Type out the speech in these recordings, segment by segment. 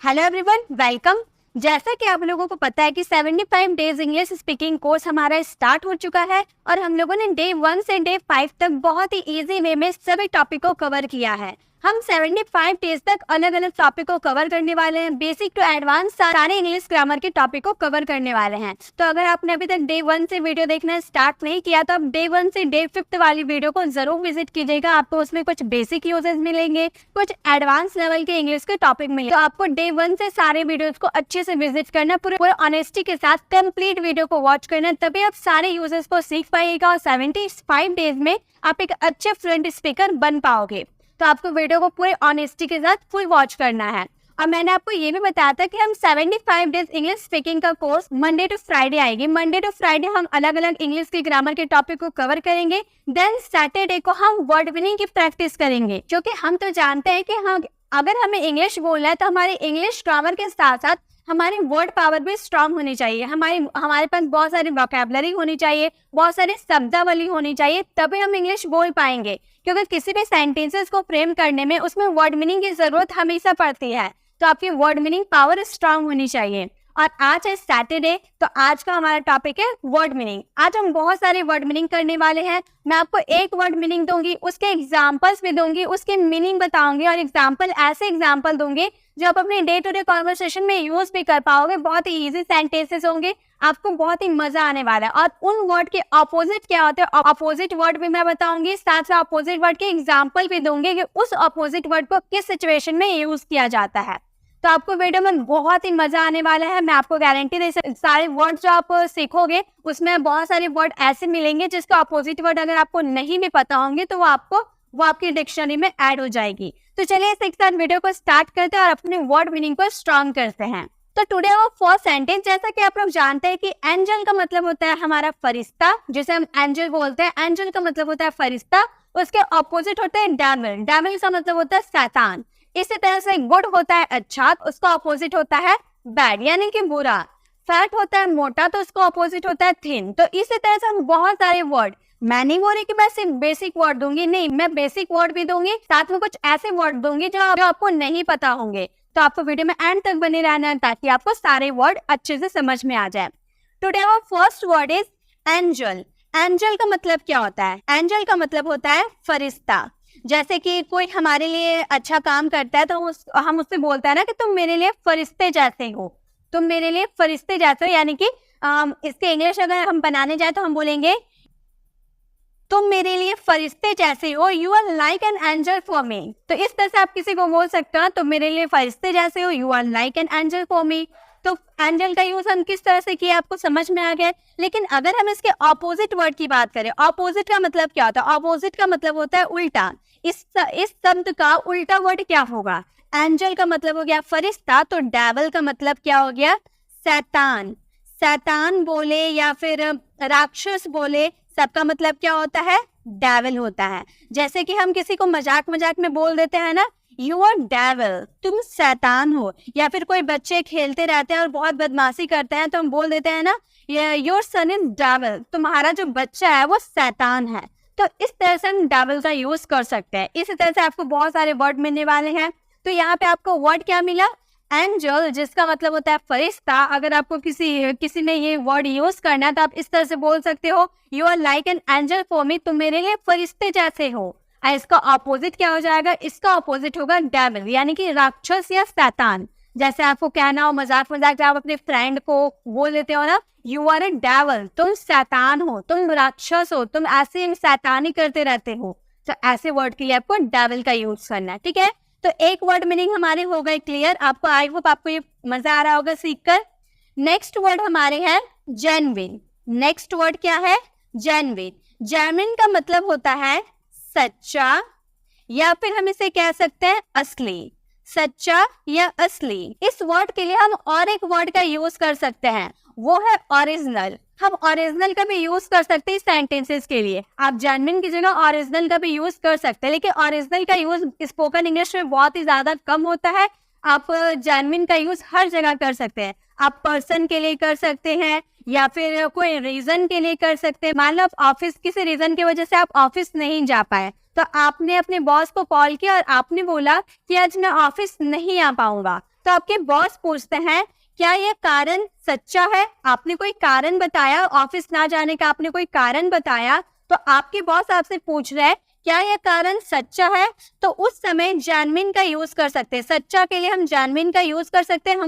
Hello everyone, welcome. जैसा कि आप लोगों को पता है कि 75 डेज इंग्लिश स्पीकिंग कोर्स हमारा स्टार्ट हो चुका है और हम लोगों ने डे 1 से डे 5 तक बहुत ही इजी वे में सभी टॉपिक को कवर किया है। हम 75 डेज तक अलग अलग टॉपिक को कवर करने वाले हैं। बेसिक टू एडवांस सारे इंग्लिश ग्रामर के टॉपिक को कवर करने वाले हैं। तो अगर आपने अभी तक डे 1 से वीडियो देखना स्टार्ट नहीं किया तो आप डे 1 से डे 5 वाली वीडियो को जरूर विजिट कीजिएगा। आपको उसमें कुछ बेसिक यूजेस मिलेंगे, कुछ एडवांस लेवल के इंग्लिश के टॉपिक मिलेंगे। तो आपको डे 1 से सारे वीडियोस को अच्छे से विजिट करना, पूरे ऑनेस्टी के साथ कंप्लीट वीडियो को वॉच करना, तभी आप सारे यूजेस को सीख पाइएगा और 75 डेज में आप एक अच्छे फ्लुएंट स्पीकर बन पाओगे। तो आपको वीडियो को पूरे ऑनेस्टी के साथ फुल वॉच करना है। और मैंने आपको ये भी बताया था कि हम 75 डेज इंग्लिश स्पीकिंग का कोर्स मंडे टू फ्राइडे आएगी। मंडे टू फ्राइडे हम अलग अलग इंग्लिश की ग्रामर के टॉपिक को कवर करेंगे। देन सैटरडे को हम वर्ड विनिंग की प्रैक्टिस करेंगे, क्योंकि हम तो जानते हैं कि हम अगर हमें इंग्लिश बोलना है तो हमारे इंग्लिश ग्रामर के साथ साथ हमारी वर्ड पावर भी स्ट्रांग होनी चाहिए। हमारे पास बहुत सारी वोकैबुलरी होनी चाहिए, बहुत सारे शब्दावली होनी चाहिए, तभी हम इंग्लिश बोल पाएंगे। क्योंकि किसी भी सेंटेंसेस को फ्रेम करने में उसमें वर्ड मीनिंग की जरूरत हमेशा पड़ती है। तो आपकी वर्ड मीनिंग पावर स्ट्रांग होनी चाहिए। और आज है सैटरडे, तो आज का हमारा टॉपिक है वर्ड मीनिंग। आज हम बहुत सारे वर्ड मीनिंग करने वाले हैं। मैं आपको एक वर्ड मीनिंग दूंगी, उसके एग्जांपल्स भी दूंगी, उसके मीनिंग बताऊंगी और ऐसे एग्जांपल दूंगी जो आप अपने डे टू डे कॉन्वर्सेशन में यूज भी कर पाओगे। बहुत ही इजी सेंटेंसेस होंगे, आपको बहुत ही मजा आने वाला है। और उन वर्ड के अपोजिट क्या होते हैं, अपोजिट वर्ड भी मैं बताऊंगी, साथ साथ अपोजिट वर्ड के एग्जाम्पल भी दूंगी कि उस अपोजिट वर्ड को किस सिचुएशन में यूज किया जाता है। तो आपको वीडियो में बहुत ही मजा आने वाला है। मैं आपको गारंटी दे सकती, सारे वर्ड जो आप सीखोगे उसमें बहुत सारे वर्ड ऐसे मिलेंगे जिसका अपोजिट वर्ड अगर आपको नहीं भी पता होंगे तो वो आपकी डिक्शनरी में ऐड हो जाएगी। तो चलिए इस एक साथ वीडियो को स्टार्ट करते हैं और अपने वर्ड मीनिंग को स्ट्रॉन्ग करते हैं। तो टुडे वो फर्स्ट सेंटेंस, जैसा कि आप लोग जानते हैं कि एंजल का मतलब होता है हमारा फरिश्ता, जिसे हम एंजल बोलते हैं। एंजल का मतलब होता है फरिश्ता, उसके ऑपोजिट होता है डेविल। डेविल का मतलब होता है शैतान। इसी तरह से गुड होता है अच्छा, तो उसका ऑपोजिट होता है बैड यानी कि बुरा। फैट होता है मोटा, तो उसका ऑपोजिट होता है थिन। तो इसी तरह से हम बहुत सारे वर्ड, मैं नहीं बोल रही कि मैं सिर्फ बेसिक वर्ड दूंगी, नहीं, मैं बेसिक वर्ड भी दूंगी, साथ में कुछ ऐसे वर्ड दूंगी जो आपको नहीं पता होंगे। तो आपको वीडियो में एंड तक बने रहना है ताकि आपको सारे वर्ड अच्छे से समझ में आ जाए। Today our first word is angel. Angel का मतलब क्या होता है? एंजल का मतलब होता है फरिश्ता। जैसे कि कोई हमारे लिए अच्छा काम करता है तो हम उससे बोलते हैं ना कि तुम मेरे लिए फरिश्ते जैसे हो, तुम मेरे लिए फरिश्ते जैसे हो। यानी कि इसके इंग्लिश अगर हम बनाने जाए तो हम बोलेंगे तुम मेरे लिए फरिश्ते जैसे हो, you are like an angel for me. तो इस तरह से आप किसी को बोल सकते हो तुम मेरे लिए फरिश्ते जैसे हो, you are like an angel for me. तो एंजल का यूज हम किस तरह से किया आपको समझ में आ गया। लेकिन अगर हम इसके ऑपोजिट वर्ड की बात करें, ऑपोजिट का मतलब क्या होता है? ऑपोजिट का मतलब होता है उल्टा। इस शब्द का उल्टा वर्ड क्या होगा? एंजल का मतलब हो गया फरिश्ता, तो डेविल का मतलब क्या हो गया? शैतान। शैतान बोले या फिर राक्षस बोले, सबका मतलब क्या होता है? डेविल होता है। जैसे कि हम किसी को मजाक में बोल देते हैं ना, यू आर डेविल, तुम शैतान हो। या फिर कोई बच्चे खेलते रहते हैं और बहुत बदमाशी करते हैं तो हम बोल देते हैं ना, योर सन इज डेविल, तुम्हारा जो बच्चा है वो शैतान है। तो इस तरह से हम डेविल का यूज कर सकते हैं। इसी तरह से आपको बहुत सारे वर्ड मिलने वाले हैं। तो यहाँ पे आपको वर्ड क्या मिला? एंजल, जिसका मतलब होता है फरिश्ता। अगर आपको किसी ने ये वर्ड यूज करना है तो आप इस तरह से बोल सकते हो, you are like an angel for me, तुम मेरे लिए फरिश्ते जैसे हो। और इसका ऑपोजिट क्या हो जाएगा? इसका ऑपोजिट होगा डेविल, यानी कि राक्षस या शैतान। जैसे आपको कहना हो मजाक में आप अपने फ्रेंड को बोल देते हो ना, यू आर ए डेविल, तुम शैतान हो, तुम राक्षस हो, तुम ऐसे शैतानी करते रहते हो। तो ऐसे वर्ड के लिए आपको डेविल का यूज करना है, ठीक है। तो एक वर्ड मीनिंग हमारे हो गए क्लियर। आपको आई होप आपको ये मजा आ रहा होगा सीखकर। नेक्स्ट वर्ड हमारे है जेन्युइन। नेक्स्ट वर्ड क्या है? जेन्युइन। जेन्युइन का मतलब होता है सच्चा, या फिर हम इसे कह सकते हैं असली। सच्चा या असली। इस वर्ड के लिए हम और एक वर्ड का यूज कर सकते हैं, वो है ओरिजिनल। हम ओरिजिनल का भी यूज कर सकते हैं सेंटेंसेस के लिए। आप जेन्युइन की जगह ओरिजिनल का भी यूज कर सकते हैं, लेकिन ओरिजिनल का यूज स्पोकन इंग्लिश में बहुत ही ज्यादा कम होता है। आप जेन्युइन का यूज हर जगह कर सकते हैं। आप पर्सन के लिए कर सकते हैं या फिर कोई रीजन के लिए कर सकते हैं। मान लो आप ऑफिस, किसी रीजन की वजह से आप ऑफिस नहीं जा पाए, तो आपने अपने बॉस को कॉल किया और आपने बोला कि आज मैं ऑफिस नहीं आ पाऊंगा। तो तो आपके बॉस पूछते हैं क्या ये कारण सच्चा है, आपने कोई कारण बताया, ऑफिस ना जाने का आपने कोई कारण बताया, तो आपके बॉस आपसे पूछ रहे हैं क्या यह कारण सच्चा है, तो उस समय जेन्युइन का यूज कर सकते हैं। सच्चा के लिए हम जेन्युइन का यूज कर सकते हैं।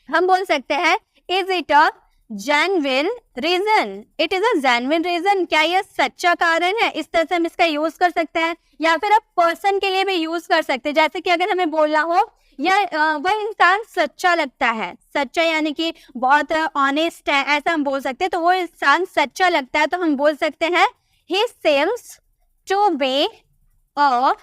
हम बोल सकते हैं is it a genuine reason, it is a genuine reason, क्या यह सच्चा कारण है, इस तरह से हम इसका यूज कर सकते हैं। या फिर आप पर्सन के लिए भी यूज कर सकते हैं, जैसे कि अगर हमें बोलना हो या वह इंसान सच्चा लगता है, सच्चा यानी कि बहुत ऑनेस्ट है, ऐसा हम बोल सकते हैं। तो वो इंसान सच्चा लगता है तो हम बोल सकते हैं he seems to be a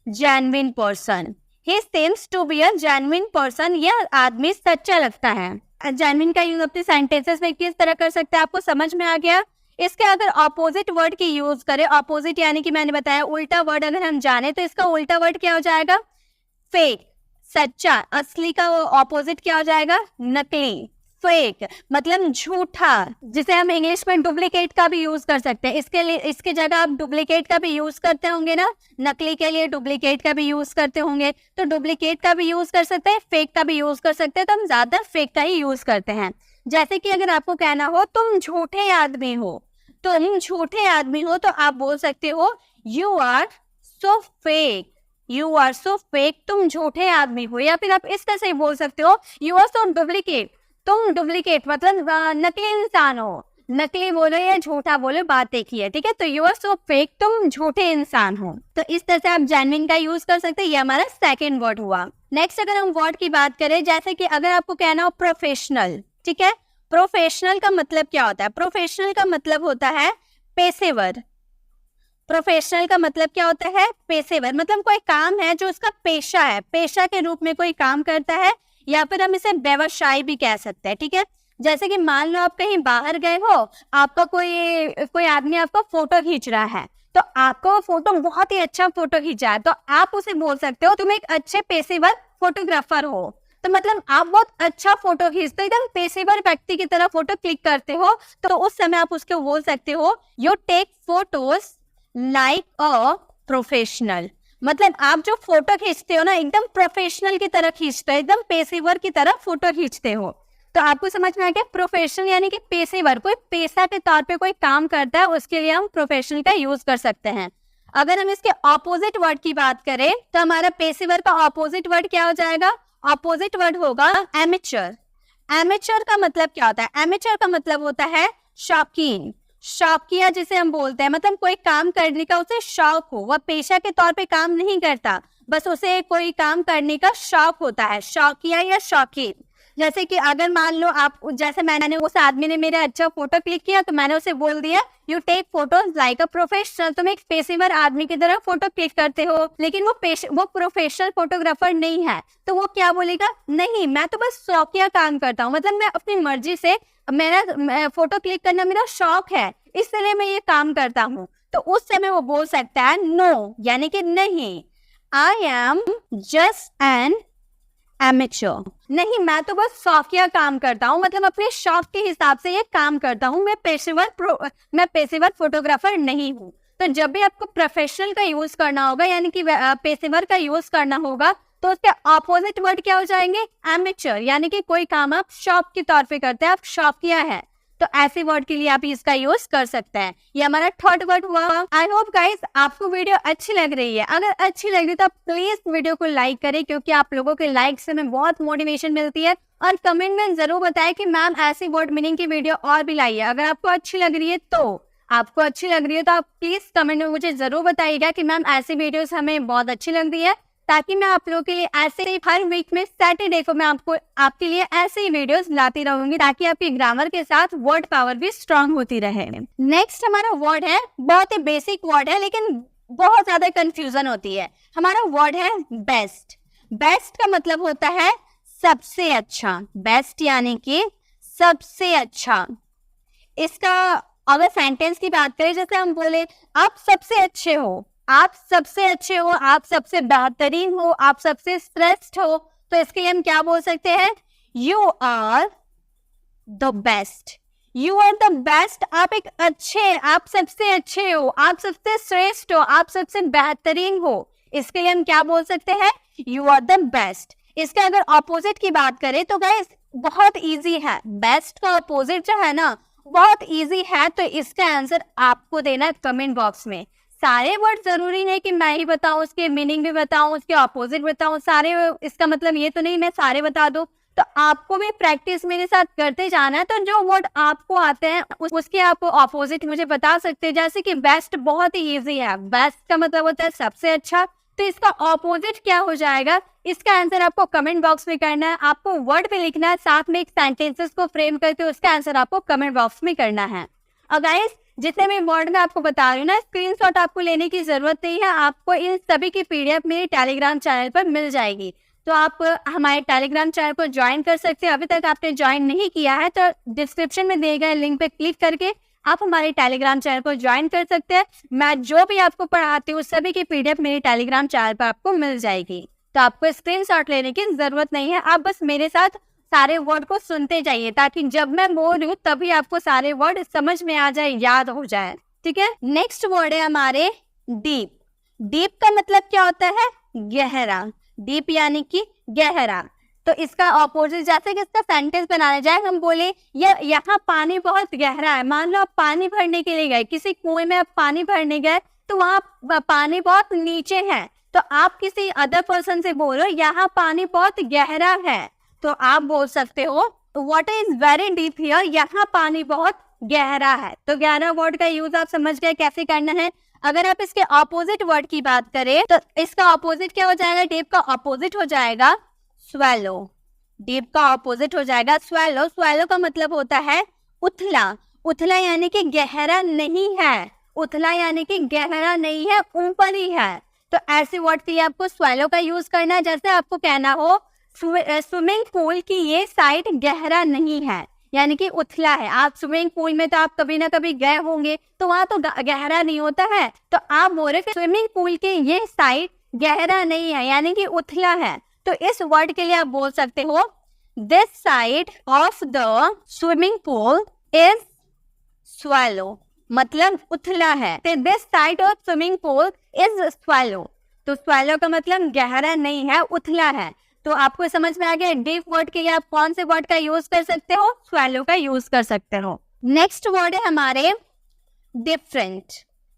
genuine person, he seems to be a genuine person, यह आदमी सच्चा लगता है। जेन्युइन का यूज अपने सेंटेंसेस में किस तरह कर सकते हैं, आपको समझ में आ गया। इसके अगर ऑपोजिट वर्ड की यूज करें, ऑपोजिट यानी कि मैंने बताया उल्टा वर्ड अगर हम जाने तो इसका उल्टा वर्ड क्या हो जाएगा, फेक, सच्चा। असली का ऑपोजिट क्या हो जाएगा, नकली, फेक मतलब झूठा, जिसे हम इंग्लिश में डुप्लीकेट का भी यूज कर सकते हैं। इसके जगह आप डुप्लीकेट का भी यूज करते होंगे ना, नकली के लिए डुप्लीकेट का भी यूज करते होंगे, तो डुप्लीकेट का भी यूज कर सकते हैं, फेक का भी यूज कर सकते हैं, तो हम ज्यादा फेक का ही यूज करते हैं। जैसे कि अगर आपको कहना हो तुम झूठे आदमी हो, तो आप बोल सकते हो you are so fake, you are so fake, तुम झूठे आदमी हो। या फिर आप इस तरह से बोल सकते हो यू आर सो डुप्लीकेट, तुम डुप्लीकेट मतलब नकली इंसान हो, नकली बोलो या झूठा बोलो बात एक ही है, ठीक है। तो यू आर सो फेक, तुम झूठे इंसान हो। तो इस तरह से आप जेन्युइन का यूज कर सकते हैं। ये हमारा सेकंड वर्ड हुआ। नेक्स्ट अगर हम वर्ड की बात करें, जैसे कि अगर आपको कहना हो प्रोफेशनल, ठीक है, प्रोफेशनल का मतलब क्या होता है, प्रोफेशनल का मतलब होता है पेशेवर। प्रोफेशनल का मतलब क्या होता है, पेशेवर, मतलब कोई काम है जो उसका पेशा है, पेशा के रूप में कोई काम करता है, या फिर हम इसे व्यवसाय भी कह सकते हैं, ठीक है। जैसे कि मान लो आप कहीं बाहर गए हो, आपका कोई आदमी आपका फोटो खींच रहा है, तो आपको फोटो बहुत ही अच्छा फोटो खींचा है, तो आप उसे बोल सकते हो तुम एक अच्छे पेशेवर फोटोग्राफर हो। तो मतलब आप बहुत अच्छा फोटो खींचते हो, एकदम पेशेवर व्यक्ति की तरह फोटो क्लिक करते हो, तो उस समय आप उसको बोल सकते हो you take photos like a professional, मतलब आप जो फोटो खींचते हो ना एकदम प्रोफेशनल की तरह खींचते हो, एकदम पेशेवर की तरह फोटो खींचते हो। तो आपको समझ में आ गया, प्रोफेशनल यानी कि पेशेवर, कोई पेशा के तौर पे कोई काम करता है, उसके लिए हम प्रोफेशनल का यूज कर सकते हैं। अगर हम इसके ऑपोजिट वर्ड की बात करें तो हमारा पेशेवर का ऑपोजिट वर्ड क्या हो जाएगा, ऑपोजिट वर्ड होगा एमेच्योर। एमेच्योर का मतलब क्या होता है, एमेच्योर का मतलब होता है शौकीन, शौकिया जिसे हम बोलते हैं, मतलब कोई काम करने का उसे शौक हो, वह पेशा के तौर पे काम नहीं करता, बस उसे कोई काम करने का शौक होता है, शौकिया या शौकीन। जैसे कि अगर मान लो आप, जैसे मैंने उस आदमी ने मेरा अच्छा फोटो क्लिक किया तो मैंने उसे बोल दिया you take photos like a professional, तुम एक पेशेवर आदमी की तरह फोटो क्लिक करते हो, लेकिन वो प्रोफेशनल फोटोग्राफर नहीं है, तो वो क्या बोलेगा, नहीं मैं तो बस शौकिया काम करता हूँ, मतलब मैं अपनी मर्जी से, मेरा फोटो क्लिक करना मेरा शौक है, इसलिए मैं ये काम करता हूँ। तो उस समय वो बोल सकता है नो, यानी कि नहीं, I am just an amateur, नहीं मैं तो बस शौकिया काम करता हूँ, मतलब अपने शौक के हिसाब से ये काम करता हूँ, मैं पेशेवर फोटोग्राफर नहीं हूँ। तो जब भी आपको प्रोफेशनल का यूज करना होगा यानी कि पेशेवर का यूज करना होगा, तो उसके ऑपोजिट वर्ड क्या हो जाएंगे, एमेच्योर, यानी कि कोई काम आप शौक के तौर पे करते हैं, आप शौकिया है, तो ऐसे वर्ड के लिए आप इसका यूज कर सकते हैं। ये हमारा थर्ड वर्ड हुआ। आई होप गाइस आपको वीडियो अच्छी लग रही है, अगर अच्छी लग रही है तो आप प्लीज वीडियो को लाइक करें, क्योंकि आप लोगों के लाइक से हमें बहुत मोटिवेशन मिलती है। और कमेंट में जरूर बताएं कि मैम ऐसी वर्ड मीनिंग की वीडियो और भी लाइए। अगर आपको अच्छी लग रही है तो आप प्लीज कमेंट में मुझे जरूर बताइएगा कि मैम ऐसी वीडियोस हमें बहुत अच्छी लग रही है, ताकि मैं आप लोगों के लिए ऐसे ही हर वीक में सैटरडे को मैं आपके लिए ऐसे ही वीडियोस लाती रहूंगी, ताकि आपकी ग्रामर के साथ वर्ड पावर भी स्ट्रांग होती रहे। नेक्स्ट हमारा वर्ड है, बहुत ही बेसिक वर्ड है लेकिन बहुत ज्यादा कंफ्यूजन होती है। हमारा वर्ड है बेस्ट। बेस्ट का मतलब होता है सबसे अच्छा, बेस्ट यानी कि सबसे अच्छा। इसका अगर सेंटेंस की बात करें, जैसे हम बोले आप सबसे अच्छे हो, आप सबसे अच्छे हो, आप सबसे बेहतरीन हो, आप सबसे श्रेष्ठ हो, तो इसके लिए हम क्या बोल सकते हैं, you are the best, you are the best, आप एक अच्छे, आप सबसे अच्छे हो, आप सबसे श्रेष्ठ हो, आप सबसे बेहतरीन हो, इसके लिए हम क्या बोल सकते हैं, यू आर द बेस्ट। इसके अगर ऑपोजिट की बात करें तो गाइस बहुत इजी है, बेस्ट का ऑपोजिट जो है ना बहुत इजी है। तो इसका आंसर आपको देना है कमेंट बॉक्स में। सारे वर्ड जरूरी है कि मैं ही बताऊं, उसके मीनिंग भी बताऊं, उसके ऑपोजिट बताऊं सारे, इसका मतलब ये तो नहीं मैं सारे बता दूं। तो आपको भी प्रैक्टिस मेरे साथ करते जाना है। तो जो वर्ड आपको आते हैं उसके आप ऑपोजिट मुझे बता सकते हैं। जैसे कि बेस्ट बहुत ही इजी है, बेस्ट का मतलब होता है सबसे अच्छा, तो इसका ऑपोजिट क्या हो जाएगा, इसका आंसर आपको कमेंट बॉक्स में करना है। आपको वर्ड भी लिखना है, साथ में एक सेंटेंसेस को फ्रेम करके उसका आंसर आपको कमेंट बॉक्स में करना है। और गाइस जितने भी वर्ड मैं आपको बता रही हूँ ना, स्क्रीनशॉट आपको लेने की जरूरत नहीं है, आपको इन सभी की पीडीएफ मेरे टेलीग्राम चैनल पर मिल जाएगी। तो आप हमारे टेलीग्राम चैनल को ज्वाइन कर सकते हैं। अभी तक आपने ज्वाइन नहीं किया है तो डिस्क्रिप्शन में दिए गए लिंक पे क्लिक करके आप हमारे टेलीग्राम चैनल को ज्वाइन कर सकते हैं। मैं जो भी आपको पढ़ाती हूँ सभी की पीडीएफ मेरे टेलीग्राम चैनल पर आपको मिल जाएगी। तो आपको स्क्रीनशॉट लेने की जरूरत नहीं है, आप बस मेरे साथ सारे वर्ड को सुनते जाइए ताकि जब मैं बोल रही हूँ तभी आपको सारे वर्ड समझ में आ जाए, याद हो जाए। ठीक है, नेक्स्ट वर्ड है हमारे डीप। डीप का मतलब क्या होता है, गहरा। डीप यानी कि गहरा। तो इसका ऑपोजिट, जैसे कि इसका सेंटेंस बनाया जाए, हम बोले यहाँ पानी बहुत गहरा है। मान लो आप पानी भरने के लिए गए, किसी कुएं में आप पानी भरने गए तो वहाँ पानी बहुत नीचे है, तो आप किसी अदर पर्सन से बोलो यहाँ पानी बहुत गहरा है, तो आप बोल सकते हो water is very deep here, यहाँ पानी बहुत गहरा है। तो गहरा वर्ड का यूज आप समझ गए कैसे करना है। अगर आप इसके ऑपोजिट वर्ड की बात करें तो इसका ऑपोजिट क्या हो जाएगा, डीप का ऑपोजिट हो जाएगा स्वेलो। डीप का ऑपोजिट हो जाएगा स्वेलो। स्वेलो का मतलब होता है उथला। उथला यानी कि गहरा नहीं है, उथला यानी कि गहरा नहीं है, ऊपर ही है। तो ऐसे वर्ड के लिए आपको स्वेलो का यूज करना है। जैसे आपको कहना हो स्विमिंग पूल की ये साइड गहरा नहीं है, यानी कि उथला है। आप स्विमिंग पूल में तो आप कभी ना कभी गए होंगे, तो वहां तो गहरा नहीं होता है, तो आप बोल रहे स्विमिंग पूल की ये साइड गहरा नहीं है, यानी कि उथला है। तो इस वर्ड के लिए आप बोल सकते हो this side of the swimming pool is swallow, मतलब उथला है। This side of swimming pool is swallow। तो swallow का मतलब गहरा नहीं है, उथला है। तो आपको समझ में आ गया डीप वर्ड के लिए आप कौन से वर्ड का यूज कर सकते हो, swallow का यूज कर सकते हो। नेक्स्ट वर्ड है हमारे डिफरेंट।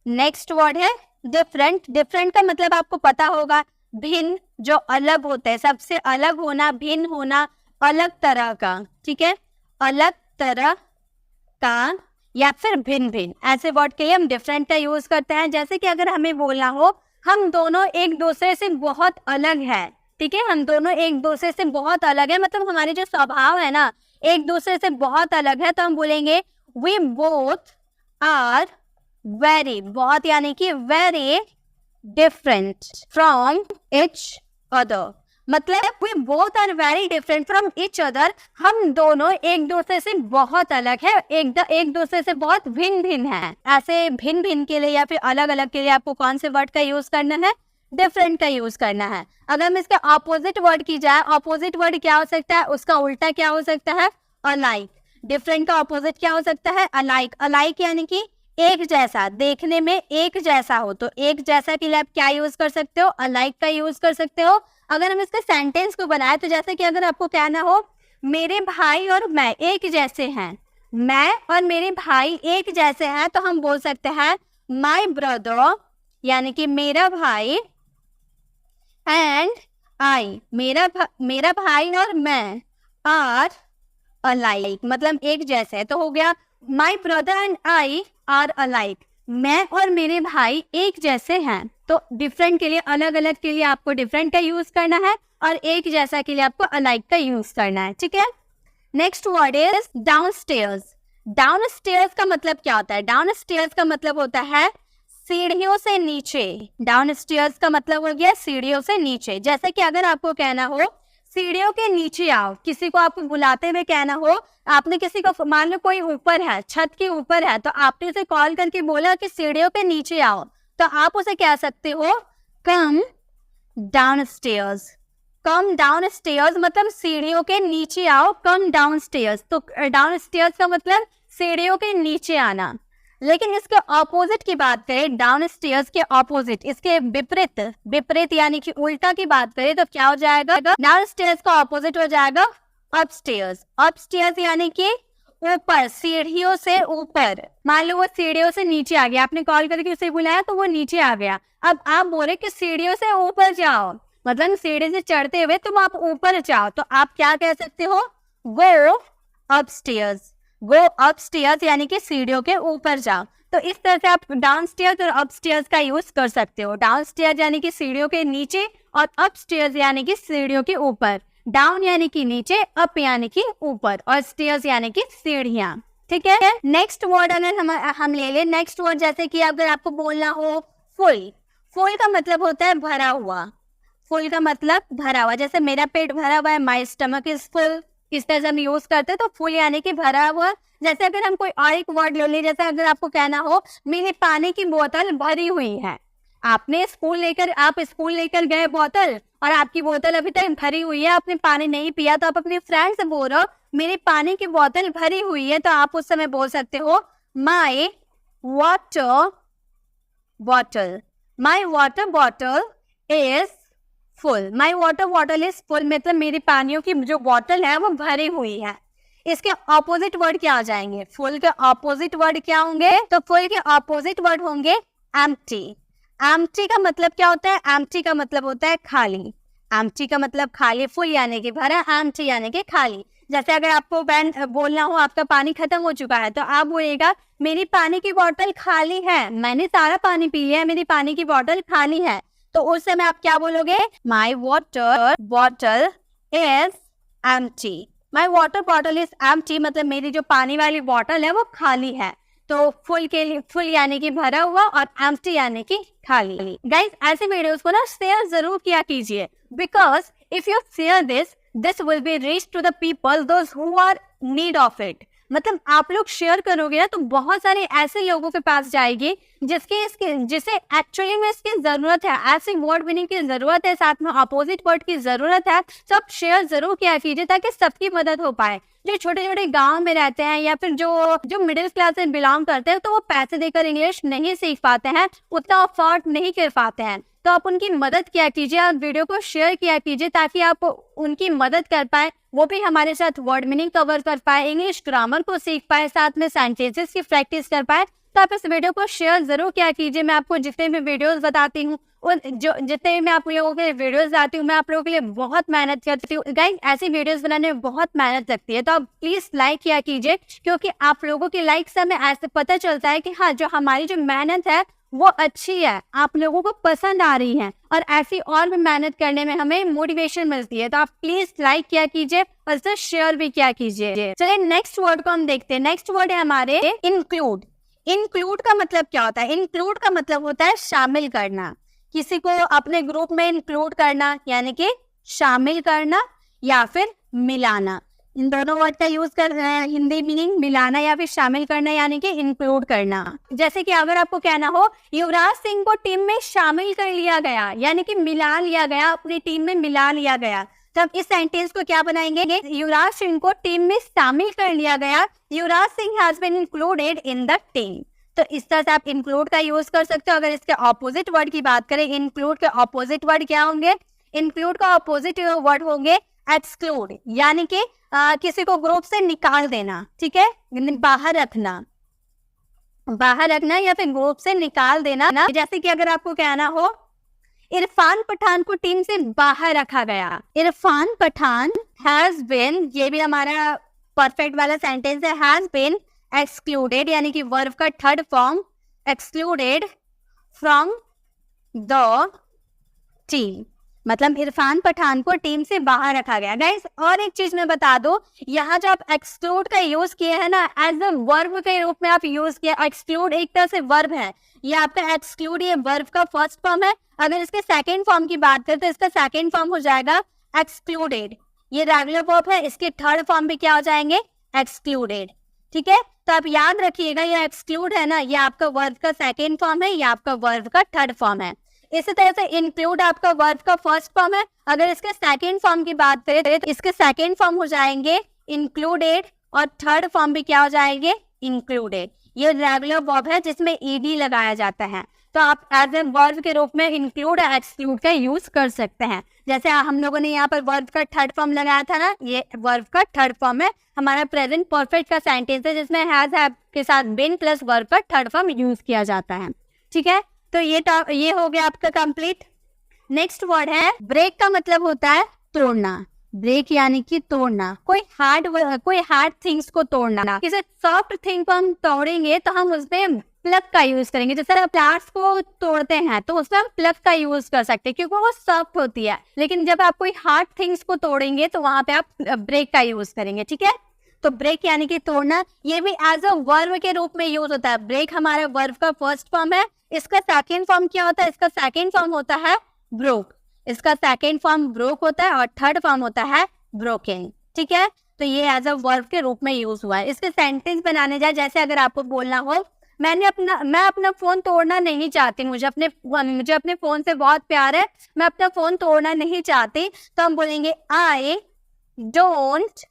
नेक्स्ट वर्ड है डिफरेंट। डिफरेंट का मतलब आपको पता होगा भिन्न, जो अलग होता है, सबसे अलग होना, भिन्न होना, अलग तरह का। ठीक है, अलग तरह का या फिर भिन्न भिन्न, ऐसे वर्ड के लिए हम डिफरेंट का यूज करते हैं। जैसे कि अगर हमें बोलना हो हम दोनों एक दूसरे से बहुत अलग है, ठीक है, हम दोनों एक दूसरे से बहुत अलग है, मतलब हमारे जो स्वभाव है ना एक दूसरे से बहुत अलग है, तो हम बोलेंगे वी बोथ आर वेरी, बहुत यानी कि very different from each other, मतलब we both are very different from each other, हम दोनों एक दूसरे से बहुत अलग है, एक दूसरे से बहुत भिन्न भिन्न है। ऐसे भिन्न भिन्न के लिए या फिर अलग अलग के लिए आपको कौन से वर्ड का यूज करना है, डिफरेंट का यूज करना है। अगर हम इसके ऑपोजिट वर्ड की जाए, ऑपोजिट वर्ड क्या हो सकता है, उसका उल्टा क्या हो सकता है, अलाइक। डिफरेंट का ऑपोजिट क्या हो सकता है, अलाइक। अलाइक यानी कि एक जैसा, देखने में एक जैसा हो, तो एक जैसा के लिए आप क्या यूज कर सकते हो, अलाइक का यूज कर सकते हो। अगर हम इसके सेंटेंस को बनाए तो जैसे कि अगर आपको कहना हो मेरे भाई और मैं एक जैसे हैं, मैं और मेरे भाई एक जैसे हैं, तो हम बोल सकते हैं माई ब्रदर यानी कि मेरा भाई एंड आई, मेरा भाई और मैं आर अलाइक, मतलब एक जैसे। तो हो गया my brother and I R alike, मैं और मेरे भाई एक जैसे हैं। तो डिफरेंट के लिए, अलग अलग के लिए आपको डिफरेंट का यूज करना है और एक जैसा के लिए आपको अलाइक का यूज करना है। ठीक है, next word is downstairs. Downstairs का मतलब क्या होता है, डाउनस्टेयर्स का मतलब होता है सीढ़ियों से नीचे। डाउनस्टेयर्स का मतलब हो गया सीढ़ियों से नीचे। जैसे कि अगर आपको कहना हो सीढ़ियों के नीचे आओ, किसी को आपको बुलाते हुए कहना हो, आपने किसी को, मान लो कोई ऊपर है, छत के ऊपर है, तो आपने उसे कॉल करके बोला कि सीढ़ियों के नीचे आओ, तो आप उसे कह सकते हो कम डाउनस्टेयर्स। कम डाउनस्टेयर्स मतलब सीढ़ियों के नीचे आओ, कम डाउनस्टेयर्स। तो डाउनस्टेयर्स का मतलब सीढ़ियों के नीचे आना। लेकिन इसके ऑपोजिट की बात करें, डाउन स्टेयर्स के ऑपोजिट, इसके विपरीत, विपरीत यानी कि उल्टा की बात करें तो क्या हो जाएगा, डाउन स्टेयर्स का ऑपोजिट हो जाएगा अपस्टेयर्स। अपस्टेयर्स यानी कि ऊपर, सीढ़ियों से ऊपर। मान लो वो सीढ़ियों से नीचे आ गया, आपने कॉल करके उसे बुलाया तो वो नीचे आ गया, अब आप बोले कि सीढ़ियों से ऊपर जाओ, मतलब सीढ़ी से चढ़ते हुए तुम आप ऊपर जाओ, तो आप क्या कह सकते हो, गो अपस्टेयर्स। गो अपस्टेयर्स यानी कि सीढ़ियों के ऊपर जाओ। तो इस तरह से आप डाउनस्टेयर्स और अपस्टेयर्स का यूज कर सकते हो। डाउनस्टेयर्स यानी कि सीढ़ियों के नीचे और अपस्टेयर्स यानी कि सीढ़ियों के ऊपर। डाउन यानी कि नीचे, अप यानी कि ऊपर, और स्टेयर्स यानी कि सीढ़ियां। ठीक है, नेक्स्ट वर्ड अगर हम ले ले, नेक्स्ट वर्ड जैसे कि अगर आपको बोलना हो फुल, फुल का मतलब होता है भरा हुआ। फुल का मतलब भरा हुआ, जैसे मेरा पेट भरा हुआ है, माई स्टमक इज फुल, इस तरह से हम यूज करते हैं। तो फुल यानी कि भरा हुआ। जैसे अगर हम कोई और एक वर्ड ले लें, जैसे अगर आपको कहना हो मेरी पानी की बोतल भरी हुई है, आप स्कूल लेकर गए बोतल और आपकी बोतल अभी तक भरी हुई है, आपने पानी नहीं पिया, तो आप अपने फ्रेंड से बोल रहे हो मेरी पानी की बोतल भरी हुई है, तो आप उस समय बोल सकते हो my water bottle, my water bottle is full. My water bottle is full मतलब मेरी पानियों की जो बॉटल है वो भरी हुई है। इसके ऑपोजिट वर्ड क्या आ जाएंगे, फुल के ऑपोजिट वर्ड क्या होंगे, तो फुल के ऑपोजिट वर्ड होंगे एम्प्टी। एम्प्टी का मतलब क्या होता है, एम्प्टी का मतलब होता है खाली। एम्प्टी का मतलब खाली, फुल यानी कि भरा, एम्प्टी यानी कि खाली। जैसे अगर आपको बोलना हो आपका पानी खत्म हो चुका है, तो आप बोलेगा मेरी पानी की बोतल खाली है, मैंने सारा पानी पी लिया है, मेरी पानी की बोतल खाली है। तो उस समय आप क्या बोलोगे, my water bottle is empty. My water bottle is empty मतलब मेरी जो पानी वाली बोतल है वो खाली है। तो फुल के लिए, फुल यानी कि भरा हुआ और एम्प्टी यानी कि खाली। गाइस ऐसे वीडियोस को ना शेयर जरूर किया कीजिए, because if you share this will be reach to the people those who are need of it. मतलब आप लोग शेयर करोगे ना तो बहुत सारे ऐसे लोगों के पास जाएगी जिसे एक्चुअली में इसकी जरूरत है, ऐसे वर्ड मीनिंग की जरूरत है, साथ में अपोजिट वर्ड की जरूरत है। सब शेयर जरूर किया कीजिए ताकि सबकी मदद हो पाए। जो छोटे छोटे गांव में रहते हैं या फिर जो मिडिल क्लास से बिलोंग करते हैं, तो वो पैसे देकर इंग्लिश नहीं सीख पाते हैं, उतना अफोर्ड नहीं कर पाते हैं, तो आप उनकी मदद किया कीजिए, आप वीडियो को शेयर किया कीजिए ताकि आप उनकी मदद कर पाए, वो भी हमारे साथ वर्ड मीनिंग कवर कर पाए, इंग्लिश ग्रामर को सीख पाए, साथ में सेंटेंसेस की प्रैक्टिस कर पाए। तो आप इस वीडियो को शेयर जरूर किया कीजिए। मैं आपको जितने भी वीडियोस बताती हूँ और जितने भी मैं आप लोगों के वीडियोस लाती हूँ, मैं आप लोगों के लिए बहुत मेहनत करती हूँ। गाइस ऐसी वीडियोस बनाने में बहुत मेहनत लगती है, तो आप प्लीज लाइक किया कीजिए, क्योंकि आप लोगों की लाइक से हमें ऐसे पता चलता है कि हाँ, जो हमारी जो मेहनत है वो अच्छी है, आप लोगों को पसंद आ रही है, और ऐसी और भी मेहनत करने में हमें मोटिवेशन मिलती है। तो आप प्लीज लाइक किया कीजिए और इसे शेयर भी किया कीजिए। चलिए नेक्स्ट वर्ड को हम देखते हैं। नेक्स्ट वर्ड है हमारे इंक्लूड। इंक्लूड का मतलब क्या होता है, इंक्लूड का मतलब होता है शामिल करना, किसी को अपने ग्रुप में इंक्लूड करना यानी कि शामिल करना या फिर मिलाना। इन दोनों वर्ड का यूज कर रहे हैं, हिंदी मीनिंग मिलाना या फिर शामिल करना यानी कि इंक्लूड करना। जैसे कि अगर आपको कहना हो युवराज सिंह को टीम में शामिल कर लिया गया, यानी कि मिला लिया गया, अपनी टीम में मिला लिया गया, तब इस सेंटेंस को क्या बनाएंगे, युवराज सिंह को टीम में शामिल कर लिया गया, Yuvraj Singh has been included in the team. तो इस तरह से आप इंक्लूड का यूज कर सकते हो। अगर इसके ऑपोजिट वर्ड की बात करें, इंक्लूड के ऑपोजिट वर्ड क्या होंगे, इंक्लूड का ऑपोजिट वर्ड होंगे एक्सक्लूड, यानी कि किसी को ग्रुप से निकाल देना, ठीक है, बाहर रखना या फिर ग्रुप से निकाल देना। जैसे कि अगर आपको कहना हो इरफान पठान को टीम से बाहर रखा गया, इरफान पठान हैज बीन, ये भी हमारा परफेक्ट वाला सेंटेंस है, हैज बीन एक्सक्लूडेड यानी कि वर्ब का third form, excluded from the team, मतलब इरफान पठान को टीम से बाहर रखा गया। गाइस और एक चीज मैं बता दूं, यहाँ जो आप एक्सक्लूड का यूज किए हैं ना, एज अ वर्ब के रूप में आप यूज किया। एक्सक्लूड एक तरह से वर्ब है, ये आपका एक्सक्लूड ये वर्ब का फर्स्ट फॉर्म है। अगर इसके सेकंड फॉर्म की बात करें तो इसका सेकंड फॉर्म हो जाएगा एक्सक्लूडेड, ये रेगुलर वर्ब है, इसके थर्ड फॉर्म भी क्या हो जाएंगे, एक्सक्लूडेड, ठीक है। तो आप याद रखिएगा ये एक्सक्लूड है ना, ये आपका वर्ब का सेकंड फॉर्म है, ये आपका वर्ब का थर्ड फॉर्म है। इसी तरह से इंक्लूड आपका वर्ब का फर्स्ट फॉर्म है। अगर इसके सेकंड फॉर्म की बात करें तो इसके सेकंड फॉर्म हो जाएंगे इंक्लूडेड और थर्ड फॉर्म भी क्या हो जाएंगे, इंक्लूडेड। ये रेगुलर वर्ब है जिसमें ईडी लगाया जाता है, तो आप एज ए वर्ब के रूप में इंक्लूड या एक्सक्लूड का यूज कर सकते हैं। जैसे हम लोगों ने यहाँ पर वर्ब का थर्ड फॉर्म लगाया था ना, ये वर्ब का थर्ड फॉर्म है, हमारा प्रेजेंट परफेक्ट का सेंटेंस है जिसमें हैज हैव के साथ बीन प्लस वर्ब का थर्ड फॉर्म यूज किया जाता है। ठीक है, तो ये हो गया आपका कंप्लीट। नेक्स्ट वर्ड है ब्रेक, का मतलब होता है तोड़ना। ब्रेक यानी कि तोड़ना, कोई हार्ड थिंग्स को तोड़ना। किसी सॉफ्ट थिंग को हम तोड़ेंगे तो हम उसमें प्लग का यूज करेंगे। जैसे आप प्लांट्स को तोड़ते हैं तो उसमें हम प्लग का यूज कर सकते हैं क्योंकि वो सॉफ्ट होती है, लेकिन जब आप कोई हार्ड थिंग्स को तोड़ेंगे तो वहां पे आप ब्रेक का यूज करेंगे। ठीक है, तो ब्रेक यानी कि तोड़ना, ये भी एज अ वर्ब के रूप में यूज होता है। ब्रेक हमारा वर्ब का फर्स्ट फॉर्म है, इसका सेकेंड फॉर्म क्या होता है? इसका सेकेंड फॉर्म होता है ब्रोक। इसका सेकेंड फॉर्म ब्रोक होता है और थर्ड फॉर्म होता है ब्रोकन। ठीक है, तो ये एज अ वर्ब के रूप में यूज हुआ है। इसके सेंटेंस बनाने जाए, जैसे अगर आपको बोलना हो मैं अपना फोन तोड़ना नहीं चाहती, मुझे अपने फोन से बहुत प्यार है, मैं अपना फोन तोड़ना नहीं चाहती, तो हम बोलेंगे आई डोंट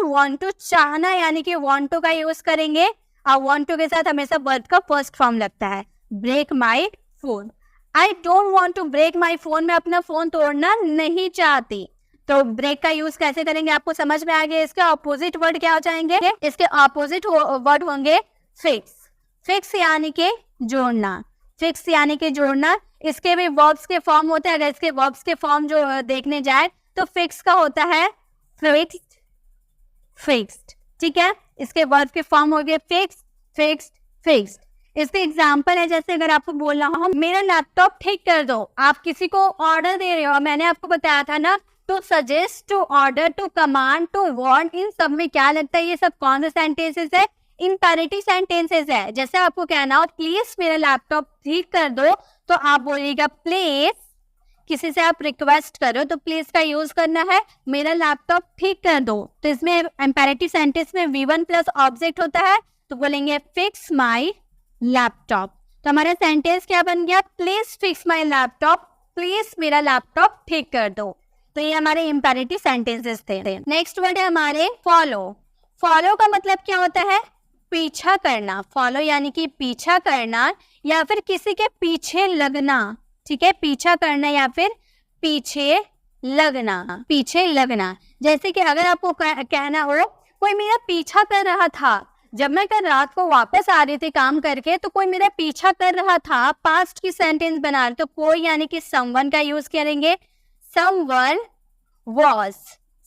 वांट टू। चाहना यानी कि वांट टू का यूज करेंगे और वांट टू के साथ हमेशा वर्ब का फर्स्ट फॉर्म लगता है। Break my phone, I don't want to break my phone, मैं अपना फोन तोड़ना नहीं चाहती। तो ब्रेक का यूज कैसे करेंगे आपको समझ में आ गया। इसके ऑपोजिट वर्ड क्या हो जाएंगे? इसके ऑपोजिट वर्ड होंगे फिक्स। फिक्स यानी कि जोड़ना, फिक्स यानी कि जोड़ना। इसके भी वर्ब्स के फॉर्म होते हैं, अगर इसके वर्ब्स के फॉर्म जो देखने जाए तो फिक्स का होता है फिक्स्ड, फिक्स्ड। ठीक है, इसके वर्ब के फॉर्म हो गए फिक्स, फिक्स्ड, फिक्स्ड। इसके एग्जाम्पल है, जैसे अगर आपको बोलना हो मेरा लैपटॉप ठीक कर दो, आप किसी को ऑर्डर दे रहे हो, मैंने आपको बताया था ना, to suggest, to order, to command, to want, इन सब में क्या लगता है? ये सब कौन से सेंटेंसेस है? इम्पेरेटिव सेंटेंसेस है। जैसे आपको कहना हो प्लीज मेरा लैपटॉप ठीक कर दो, तो आप बोलिएगा प्लीज। किसी से आप रिक्वेस्ट करो तो प्लीज का यूज करना है, मेरा लैपटॉप ठीक कर दो। तो इसमें इम्पेरेटिव सेंटेंस में V1 प्लस ऑब्जेक्ट होता है, तो बोलेंगे फिक्स माई लैपटॉप। तो हमारा सेंटेंस क्या बन गया? Please fix my laptop, please मेरा लैपटॉप ठीक कर दो। तो ये हमारे इम्पेरेटिव सेंटेंसेस थे। नेक्स्ट वर्ड है हमारे फॉलो। फॉलो का मतलब क्या होता है? पीछा करना। फॉलो यानी कि पीछा करना या फिर किसी के पीछे लगना। ठीक है, पीछा करना या फिर पीछे लगना, पीछे लगना। जैसे कि अगर आपको कहना हो कोई मेरा पीछा कर रहा था, जब मैं कल रात को वापस आ रही थी काम करके तो कोई मेरा पीछा कर रहा था, पास्ट की सेंटेंस बना रहे, तो कोई यानी कि समवन का यूज करेंगे।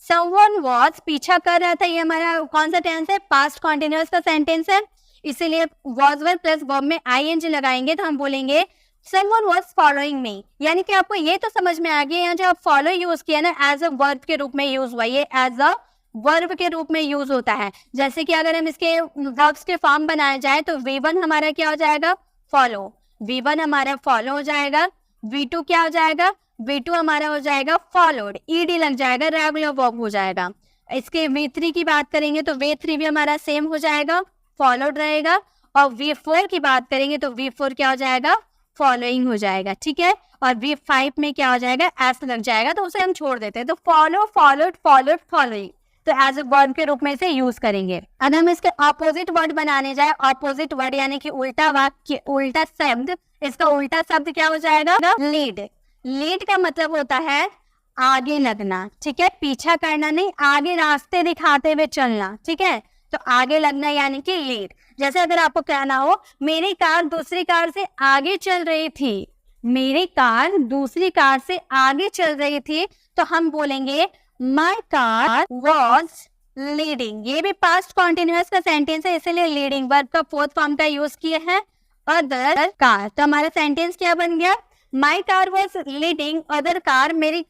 someone was पीछा कर रहा था, ये हमारा कौन सा टेंस है? पास्ट कॉन्टिन्यूअस का सेंटेंस है, इसीलिए was वर प्लस वर्ब में ing लगाएंगे तो हम बोलेंगे someone was following me। यानी कि आपको ये तो समझ में आ गया, यहाँ जो आप फॉलो यूज किया ना एज अ वर्ब के रूप में यूज हुआ, ये एज अ वर्ब के रूप में यूज होता है। जैसे कि अगर हम इसके वर्ब्स के फॉर्म बनाए जाए तो V1 हमारा क्या हो जाएगा? फॉलो। V1 हमारा फॉलो हो जाएगा। V2 क्या हो जाएगा? V2 हमारा हो जाएगा फॉलोड, ईडी लग जाएगा, रेगुलर वर्ब हो जाएगा। इसके V3 की बात करेंगे तो V3 भी हमारा सेम हो जाएगा, फॉलोड रहेगा। और V4 की बात करेंगे तो V4 क्या हो जाएगा? फॉलोइंग हो जाएगा। ठीक है, और V5 में क्या हो जाएगा? एस लग जाएगा, तो उसे हम छोड़ देते हैं। तो फॉलो, फॉलोड, फॉलोड, फॉलोइंग, तो एज ए वर्ब के रूप में इसे यूज करेंगे। अगर हम इसके ऑपोजिट वर्ड बनाने जाए, ऑपोजिट वर्ड यानी कि उल्टा वाक्य, उल्टा शब्द, इसका उल्टा शब्द क्या हो जाएगा? लीड। लीड का मतलब होता है आगे लगना। ठीक है, पीछा करना नहीं, आगे रास्ते दिखाते हुए चलना। ठीक है, तो आगे लगना यानी कि लीड। जैसे अगर आपको कहना हो मेरी कार दूसरी कार से आगे चल रही थी, मेरी कार दूसरी कार से आगे चल रही थी, तो हम बोलेंगे माई कार वॉज लीडिंग। ये भी पास्ट कॉन्टिन्यूअस का सेंटेंस है, इसलिए लीडिंग वर्ब का फोर्थ फॉर्म का यूज किए हैं। अदर कार, तो हमारा सेंटेंस क्या बन गया? My car was leading other car, मेरी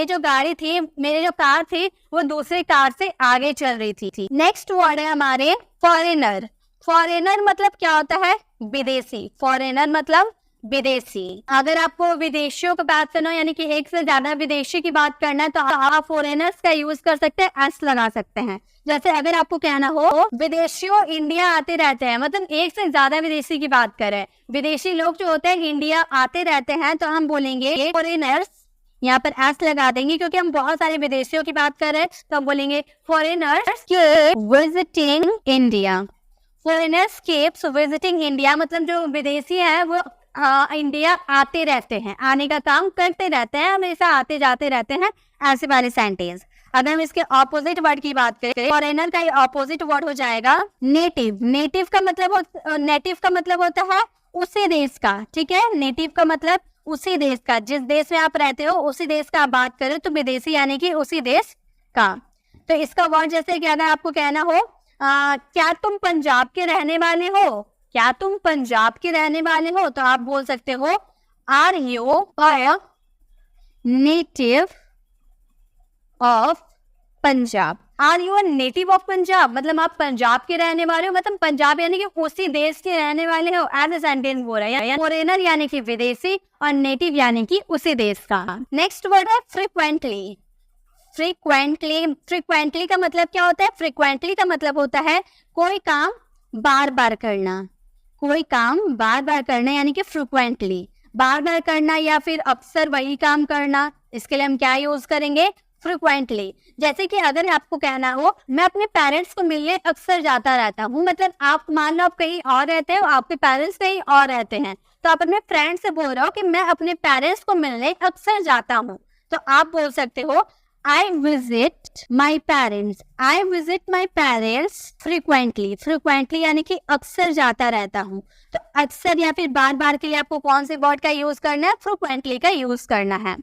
जो गाड़ी थी, मेरी जो कार थी वो दूसरी कार से आगे चल रही थी। नेक्स्ट वर्ड है हमारे फॉरेनर। फॉरेनर मतलब क्या होता है? विदेशी। फॉरेनर मतलब विदेशी। अगर आपको विदेशियों की बात करना यानी कि एक से ज्यादा विदेशी की बात करना है तो आप फॉरेनर्स का यूज कर सकते हैं, एस लगा सकते हैं। जैसे अगर आपको कहना हो विदेशियों इंडिया आते रहते हैं, मतलब एक से ज्यादा विदेशी की बात करें, विदेशी लोग जो होते हैं इंडिया आते रहते हैं, तो हम बोलेंगे फॉरेनर्स, यहाँ पर एस लगा देंगे क्योंकि हम बहुत सारे विदेशियों की बात कर रहे हैं, तो हम बोलेंगे foreigners visiting India. Foreigners keeps visiting India, मतलब जो विदेशी हैं वो इंडिया आते रहते हैं, आने का काम करते रहते हैं, हमेशा आते जाते रहते हैं, ऐसे वाले सेंटेंस। अगर हम इसके ऑपोजिट वर्ड की बात करें, फॉरेनर का ऑपोजिट वर्ड हो जाएगा नेटिव। नेटिव का मतलब होता है उसी देश का, ठीक है। नेटिव का मतलब उसी देश का, जिस देश में आप रहते हो उसी देश का आप बात करें तो विदेशी यानी कि उसी देश का। तो इसका वर्ड जैसे कि अगर आपको कहना हो क्या तुम पंजाब के रहने वाले हो, क्या तुम पंजाब के रहने वाले हो, तो आप बोल सकते हो are you a native of Punjab. Are you a native of Punjab, मतलब आप पंजाब के रहने वाले हो, मतलब पंजाब यानी कि उसी देश के रहने वाले हो, एज ए सेंटेंस बोल रहा है। फॉरेनर यानी कि विदेशी और नेटिव यानी कि उसी देश का। नेक्स्ट वर्ड है फ्रीक्वेंटली। फ्रीक्वेंटली का मतलब क्या होता है? फ्रीक्वेंटली का मतलब होता है कोई काम बार बार करना, कोई काम बार बार करना यानी कि फ्रीक्वेंटली, बार बार करना या फिर अक्सर वही काम करना। इसके लिए हम क्या यूज करेंगे? फ्रीक्वेंटली। जैसे कि अगर आपको कहना हो मैं अपने पेरेंट्स को मिलने अक्सर जाता रहता हूँ, मतलब आप मान लो आप कहीं और रहते हो, आपके पेरेंट्स कहीं और रहते हैं, तो आप अपने फ्रेंड से बोल रहे हो कि मैं अपने पेरेंट्स को मिलने अक्सर जाता हूँ, तो आप बोल सकते हो I visit my parents. I visit my parents frequently. Frequently यानी कि अक्सर जाता रहता हूँ। तो अक्सर या फिर बार बार के लिए आपको कौन से वर्ड का यूज करना है? फ्रीक्वेंटली का यूज करना है।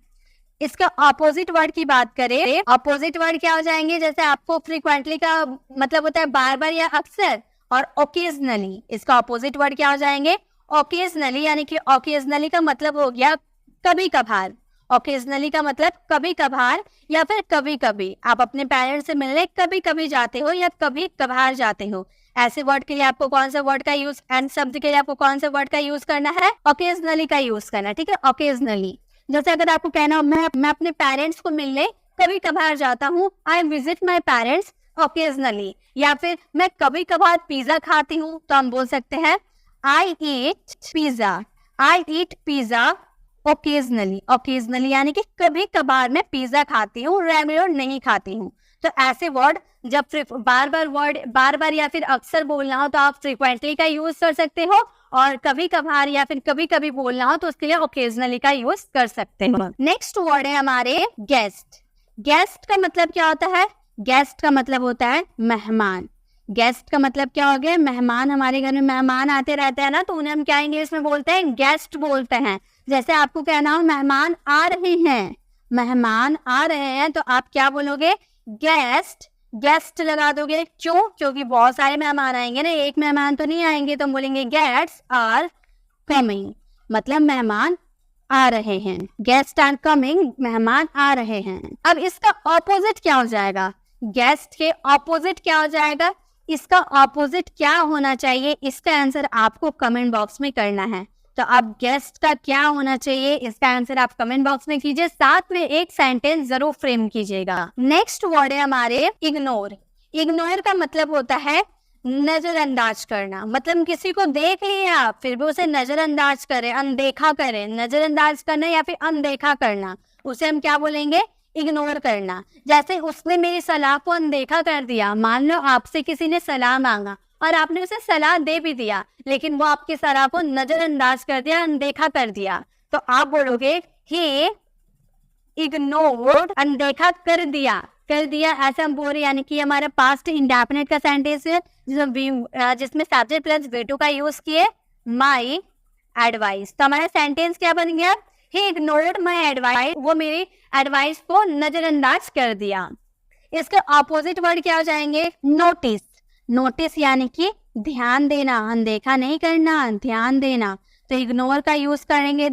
इसका ऑपोजिट वर्ड की बात करें, ऑपोजिट वर्ड क्या हो जाएंगे? जैसे आपको फ्रीक्वेंटली का मतलब होता है बार बार या अक्सर, और ओकेजनली, इसका ऑपोजिट वर्ड क्या हो जाएंगे? ओकेजनली, यानी कि ओकेजनली का मतलब हो गया कभी कभार। ओकेजनली का मतलब कभी कभार या फिर कभी कभी, आप अपने पेरेंट्स से मिलने कभी कभी जाते हो या कभी कभार जाते हो। ऐसे वर्ड के लिए आपको कौन सा वर्ड का यूज, एंड शब्द के लिए आपको कौन सा वर्ड का यूज करना है? ओकेजनली का यूज करना है, ठीक है। ओकेजनली, जैसे अगर आपको कहना हो मैं अपने पेरेंट्स को मिलने कभी कभार जाता हूँ, I visit my parents occasionally, या फिर मैं कभी कभार पिज्जा खाती हूँ, तो हम बोल सकते हैं आई ईट पिज्जा। आई ईट पिज्जा ओकेजनली। ओकेजनली यानी कि कभी कभार मैं पिज्जा खाती हूँ, रेगुलर नहीं खाती हूँ। तो ऐसे वर्ड जब बार बार या फिर अक्सर बोलना हो तो आप फ्रीक्वेंटली का यूज कर सकते हो, और कभी कभार या फिर कभी कभी बोलना हो तो उसके लिए ओकेजनली का यूज कर सकते हो। नेक्स्ट वर्ड है हमारे गेस्ट। गेस्ट का मतलब क्या होता है? गेस्ट का मतलब होता है मेहमान। गेस्ट का मतलब क्या हो गया? मेहमान। हमारे घर में मेहमान आते रहते हैं ना, तो उन्हें हम क्या इंग्लिश में बोलते हैं? गेस्ट बोलते हैं। जैसे आपको कहना हो मेहमान आ रहे हैं, मेहमान आ रहे हैं, तो आप क्या बोलोगे? गेस्ट। गेस्ट लगा दोगे। क्यों? क्योंकि बहुत सारे मेहमान आएंगे ना, एक मेहमान तो नहीं आएंगे, तो हम बोलेंगे गेस्ट्स आर कमिंग, मतलब मेहमान आ रहे हैं। गेस्ट आर कमिंग, मेहमान आ रहे हैं। अब इसका ऑपोजिट क्या हो जाएगा? गेस्ट के ऑपोजिट क्या हो जाएगा? इसका ऑपोजिट क्या होना चाहिए? इसका आंसर आपको कमेंट बॉक्स में करना है। तो अब गेस्ट का क्या होना चाहिए, इसका आंसर आप कमेंट बॉक्स में कीजिए, साथ में एक सेंटेंस जरूर फ्रेम कीजिएगा। नेक्स्ट वर्ड है हमारे इग्नोर। इग्नोर का मतलब होता है नजरअंदाज करना, मतलब किसी को देख लिया फिर भी उसे नजरअंदाज करें, अनदेखा करें। नजरअंदाज करना या फिर अनदेखा करना, उसे हम क्या बोलेंगे? इग्नोर करना। जैसे उसने मेरी सलाह को अनदेखा कर दिया। मान लो आपसे किसी ने सलाह मांगा और आपने उसे सलाह दे भी दिया, लेकिन वो आपकी सलाह को नजरअंदाज कर दिया, अनदेखा कर दिया, तो आप बोलोगे ही इग्नोर्ड, अनदेखा कर दिया। कर दिया ऐसा हम बोल रहे, यानी कि हमारा पास्ट इंडेफिनिट का सेंटेंस है जिसमें सब्जेक्ट प्लस V2 का यूज किए माई एडवाइस। तो हमारा सेंटेंस क्या बन गया? ही इग्नोर्ड माई एडवाइस, वो मेरी एडवाइस को नजरअंदाज कर दिया। इसका ऑपोजिट वर्ड क्या हो जाएंगे? नोटिस। नोटिस यानी कि ध्यान देना, अनदेखा नहीं करना, ध्यान देना। तो इग्नोर का यूज करेंगे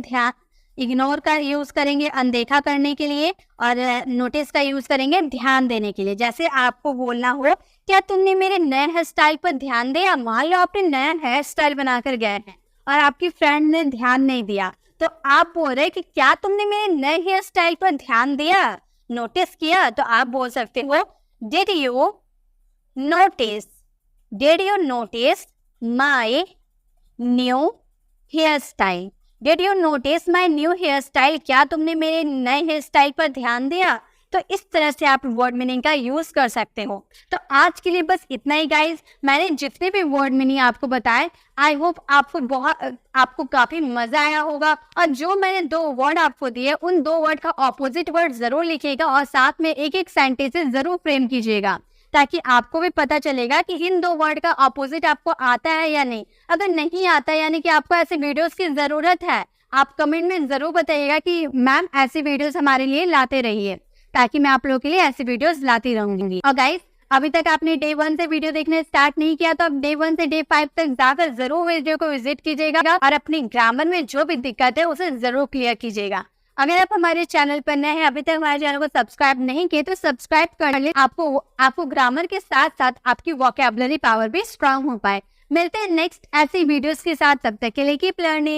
इग्नोर का यूज करेंगे अनदेखा करने के लिए, और नोटिस का यूज करेंगे ध्यान देने के लिए। जैसे आपको बोलना हो क्या तुमने मेरे नए हेयर स्टाइल पर ध्यान दिया? मान लो आपने नया हेयर स्टाइल बनाकर गए हैं और आपकी फ्रेंड ने ध्यान नहीं दिया, तो आप बोल रहे कि क्या तुमने मेरे नए हेयर स्टाइल पर ध्यान दिया, नोटिस किया? तो आप बोल सकते हो did you notice, did you notice my new hair style, did you notice my new hair style, क्या तुमने मेरे नए हेयर स्टाइल पर ध्यान दिया? तो इस तरह से आप वर्ड मीनिंग का यूज कर सकते हो। तो आज के लिए बस इतना ही गाइज। मैंने जितने भी वर्ड मीनिंग आपको बताए, आई होप आपको काफी मजा आया होगा। और जो मैंने 2 वर्ड आपको दिए, उन 2 वर्ड का ऑपोजिट वर्ड जरूर लिखिएगा और साथ में एक सेंटेंसेस जरूर फ्रेम कीजिएगा, ताकि आपको भी पता चलेगा कि इन 2 वर्ड का ऑपोजिट आपको आता है या नहीं। अगर नहीं आता, यानी कि आपको ऐसे वीडियोस की जरूरत है, आप कमेंट में जरूर बताइएगा कि मैम ऐसी वीडियोस हमारे लिए लाते रहिए, ताकि मैं आप लोगों के लिए ऐसी वीडियोस लाती रहूंगी। और गाइस, अभी तक आपने डे 1 से वीडियो देखने स्टार्ट नहीं किया तो आप डे 1 से डे 5 तक जाकर जरूर वीडियो को विजिट कीजिएगा और अपनी ग्रामर में जो भी दिक्कत है उसे जरूर क्लियर कीजिएगा। अगर आप हमारे चैनल पर नए हैं, अभी तक हमारे चैनल को सब्सक्राइब नहीं किए तो सब्सक्राइब कर ले, आपको ग्रामर के साथ साथ आपकी वोकैबुलरी पावर भी स्ट्रांग हो पाए। मिलते हैं नेक्स्ट ऐसी वीडियोस के साथ, तब तक के लिए कीप लर्निंग।